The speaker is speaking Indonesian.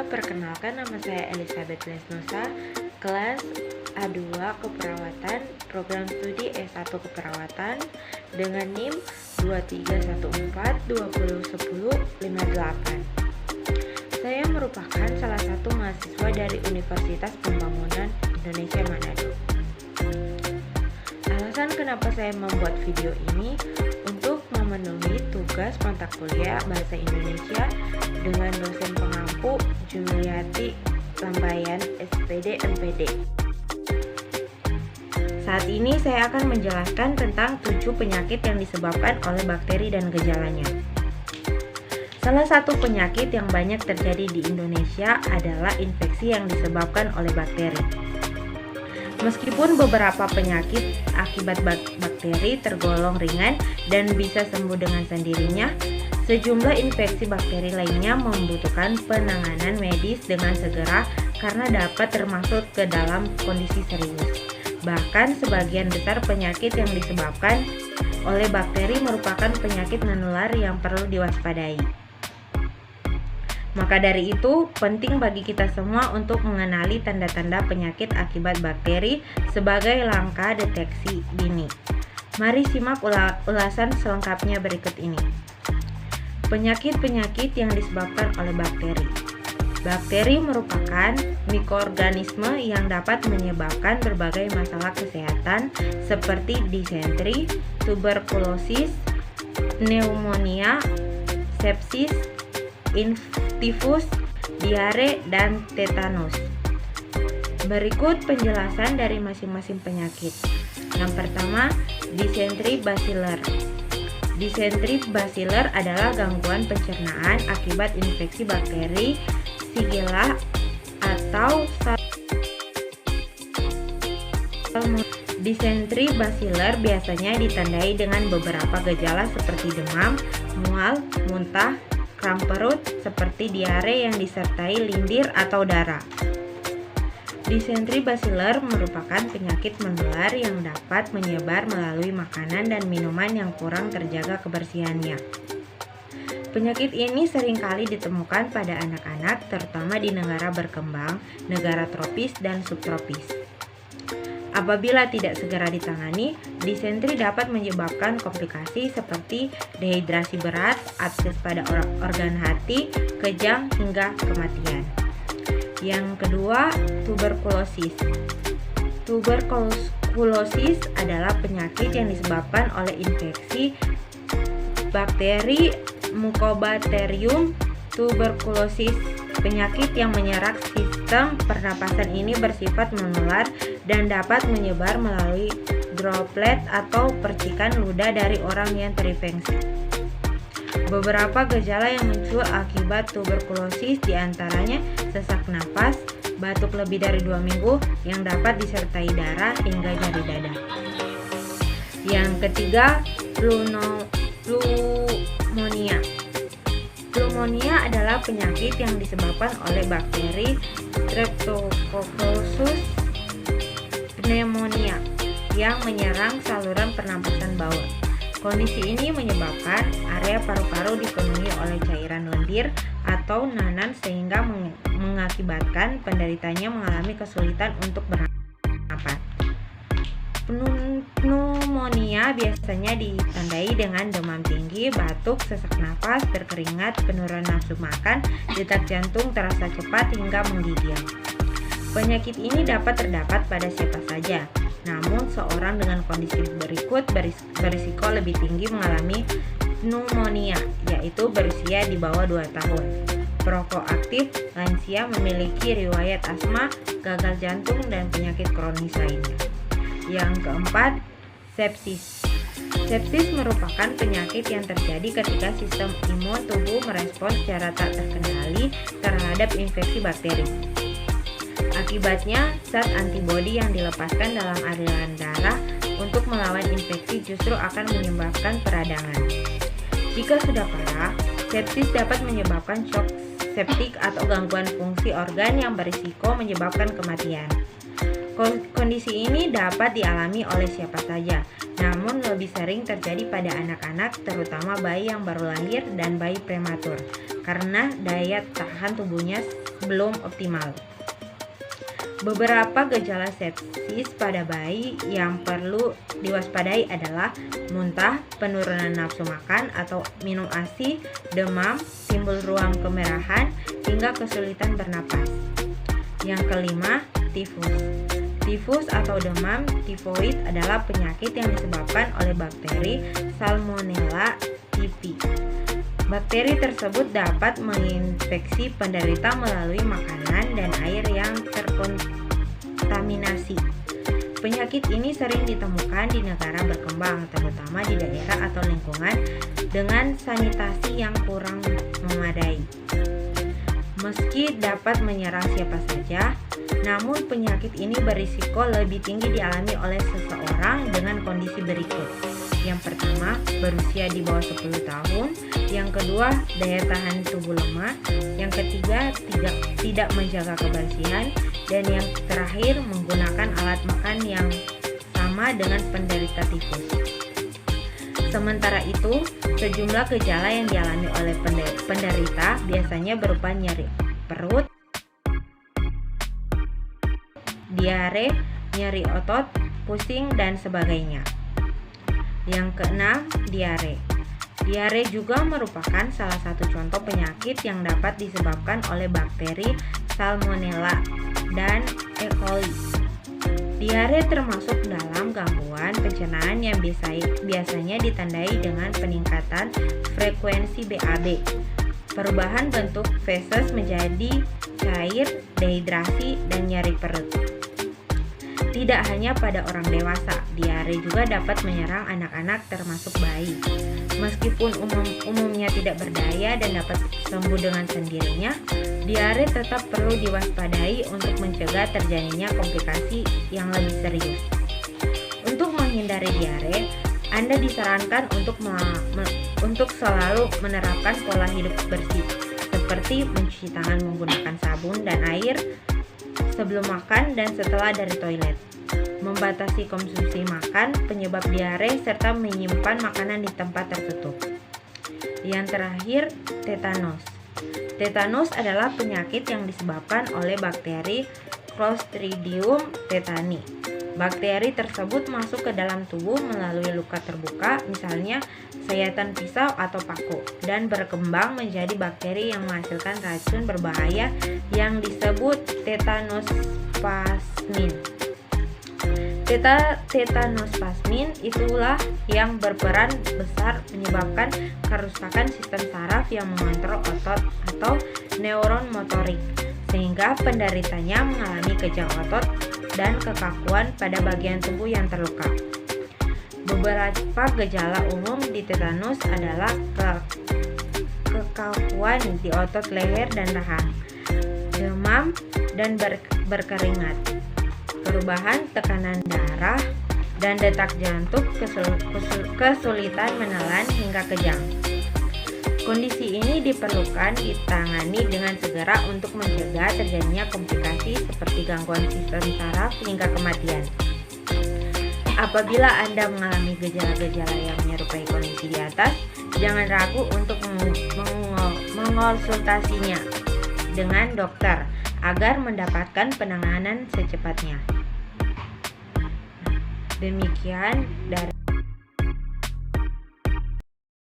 perkenalkan nama saya Elizabeth Lesnosa, kelas A2 Keperawatan, program studi S1 Keperawatan dengan NIM 2314201058. Saya merupakan salah satu mahasiswa dari Universitas Pembangunan Indonesia Manado. Alasan kenapa saya membuat video ini untuk memenuhi tugas mata kuliah Bahasa Indonesia dengan dosen pengampu Juliati Lambayan SPD MPD. Saat ini saya akan menjelaskan tentang 7 penyakit yang disebabkan oleh bakteri dan gejalanya. Salah satu penyakit yang banyak terjadi di Indonesia adalah infeksi yang disebabkan oleh bakteri. Meskipun beberapa penyakit akibat bakteri tergolong ringan dan bisa sembuh dengan sendirinya, sejumlah infeksi bakteri lainnya membutuhkan penanganan medis dengan segera karena dapat termasuk ke dalam kondisi serius. Bahkan sebagian besar penyakit yang disebabkan oleh bakteri merupakan penyakit menular yang perlu diwaspadai. Maka dari itu, penting bagi kita semua untuk mengenali tanda-tanda penyakit akibat bakteri sebagai langkah deteksi dini. Mari simak ulasan selengkapnya berikut ini. Penyakit-penyakit yang disebabkan oleh bakteri. Bakteri merupakan mikroorganisme yang dapat menyebabkan berbagai masalah kesehatan seperti disentri, tuberkulosis, pneumonia, sepsis, tifus, diare, dan tetanus. Berikut penjelasan dari masing-masing penyakit. Yang pertama, disentri basiler. Disentri basiler adalah gangguan pencernaan akibat infeksi bakteri Shigella atau Disentri basiler biasanya ditandai dengan beberapa gejala seperti demam, mual, muntah, kram perut seperti diare yang disertai lindir atau darah. Disentri basiler merupakan penyakit menular yang dapat menyebar melalui makanan dan minuman yang kurang terjaga kebersihannya. Penyakit ini seringkali ditemukan pada anak-anak, terutama di negara berkembang, negara tropis dan subtropis. Apabila tidak segera ditangani, disentri dapat menyebabkan komplikasi seperti dehidrasi berat, abses pada organ hati, kejang, hingga kematian. Yang kedua, tuberkulosis. Tuberkulosis adalah penyakit yang disebabkan oleh infeksi bakteri Mycobacterium tuberculosis. Penyakit yang menyerang sistem pernapasan ini bersifat menular dan dapat menyebar melalui droplet atau percikan ludah dari orang yang terinfeksi. Beberapa gejala yang muncul akibat tuberkulosis diantaranya sesak napas, batuk lebih dari 2 minggu yang dapat disertai darah hingga nyeri dada. Yang ketiga, pneumonia. Pneumonia adalah penyakit yang disebabkan oleh bakteri Streptococcus pneumonia yang menyerang saluran pernapasan bawah. Kondisi ini menyebabkan area paru-paru dipenuhi oleh cairan lendir atau nanan sehingga mengakibatkan penderitanya mengalami kesulitan untuk bernapas. Pneumonia biasanya ditandai dengan demam tinggi, batuk, sesak napas, berkeringat, penurunan nafsu makan, detak jantung terasa cepat hingga menggigil. Penyakit ini dapat terdapat pada siapa saja, namun seorang dengan kondisi berikut berisiko lebih tinggi mengalami pneumonia, yaitu berusia di bawah 2 tahun, perokok aktif, lansia, memiliki riwayat asma, gagal jantung, dan penyakit kronis lainnya. Yang keempat, sepsis. Sepsis merupakan penyakit yang terjadi ketika sistem imun tubuh merespons secara tak terkendali terhadap infeksi bakteri. Akibatnya, zat antibodi yang dilepaskan dalam aliran darah untuk melawan infeksi justru akan menyebabkan peradangan. Jika sudah parah, sepsis dapat menyebabkan shock septik atau gangguan fungsi organ yang berisiko menyebabkan kematian. Kondisi ini dapat dialami oleh siapa saja, namun lebih sering terjadi pada anak-anak, terutama bayi yang baru lahir dan bayi prematur, karena daya tahan tubuhnya belum optimal. Beberapa gejala sepsis pada bayi yang perlu diwaspadai adalah muntah, penurunan nafsu makan atau minum ASI, demam, timbul ruam kemerahan, hingga kesulitan bernapas. Yang kelima, tifus. Tifus atau demam tifoid adalah penyakit yang disebabkan oleh bakteri Salmonella typhi. Bakteri tersebut dapat menginfeksi penderita melalui makanan dan air yang terkontaminasi. Penyakit ini sering ditemukan di negara berkembang, terutama di daerah atau lingkungan dengan sanitasi yang kurang memadai. Meski dapat menyerang siapa saja, namun penyakit ini berisiko lebih tinggi dialami oleh seseorang dengan kondisi berikut. Yang pertama, berusia di bawah 10 tahun. Yang kedua, daya tahan tubuh lemah. Yang ketiga, tidak menjaga kebersihan. Dan yang terakhir, menggunakan alat makan yang sama dengan penderita tifus. Sementara itu, sejumlah gejala yang dialami oleh penderita biasanya berupa nyeri perut, diare, nyeri otot, pusing, dan sebagainya. Yang keenam, diare. Diare juga merupakan salah satu contoh penyakit yang dapat disebabkan oleh bakteri Salmonella dan E. coli. Diare termasuk dalam gangguan pencernaan yang biasanya ditandai dengan peningkatan frekuensi BAB, perubahan bentuk feses menjadi cair, dehidrasi, dan nyeri perut. Tidak hanya pada orang dewasa, diare juga dapat menyerang anak-anak termasuk bayi. Meskipun umumnya tidak berdaya dan dapat sembuh dengan sendirinya, diare tetap perlu diwaspadai untuk mencegah terjadinya komplikasi yang lebih serius. Untuk menghindari diare, Anda disarankan untuk selalu menerapkan pola hidup bersih, seperti mencuci tangan menggunakan sabun dan air sebelum makan dan setelah dari toilet, membatasi konsumsi makan penyebab diare, serta menyimpan makanan di tempat tertutup. Yang terakhir, tetanus. Tetanus adalah penyakit yang disebabkan oleh bakteri Clostridium tetani. Bakteri tersebut masuk ke dalam tubuh melalui luka terbuka, misalnya sayatan pisau atau paku, dan berkembang menjadi bakteri yang menghasilkan racun berbahaya yang disebut tetanospasmin. Tetanospasmin itulah yang berperan besar menyebabkan kerusakan sistem saraf yang mengontrol otot atau neuron motorik, sehingga penderitanya mengalami kejang otot dan kekakuan pada bagian tubuh yang terluka. Beberapa gejala umum di tetanus adalah kekakuan di otot leher dan rahang, demam dan berkeringat, perubahan tekanan darah dan detak jantung, kesulitan menelan hingga kejang. Kondisi ini diperlukan ditangani dengan segera untuk mencegah terjadinya komplikasi seperti gangguan sistem saraf hingga kematian. Apabila Anda mengalami gejala-gejala yang menyerupai kondisi di atas, jangan ragu untuk mengonsultasinya dengan dokter agar mendapatkan penanganan secepatnya. Demikian dari